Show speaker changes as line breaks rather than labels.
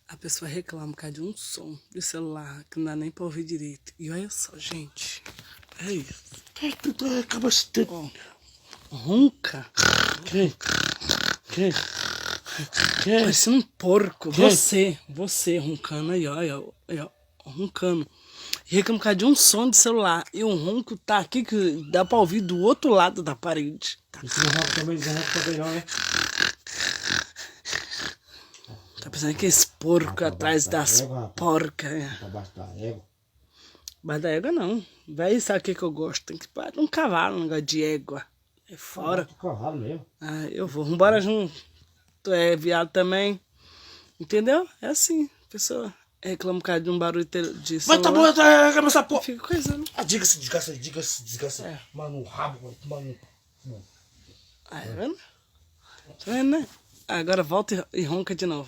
A pessoa reclama por causa de um som de celular que não dá nem pra ouvir direito. E olha só, gente. É isso. Ó, ronca. Parecendo um porco. Você roncando aí, ó, aí, ó, roncando. E reclama por causa de um som de celular. E um ronco tá aqui que dá pra ouvir do outro lado da parede. Tá, tá pensando que esse porco atrás das porcas. Mas da égua não. Véi, sabe o que eu gosto? Tem que parar de um cavalo, um negócio de égua. É fora.
Cavalo mesmo.
Ah, eu vou. Vambora junto. Tu é viado também. Entendeu? É assim. A pessoa reclama por causa de um barulho de celular.
Mas tá bom, acaba essa porra.
Fica coisando.
Ah, diga-se, desgraça.
É.
Mano, no rabo, mano.
Ah, tá vendo? Tá vendo, né? Agora volta e ronca de novo.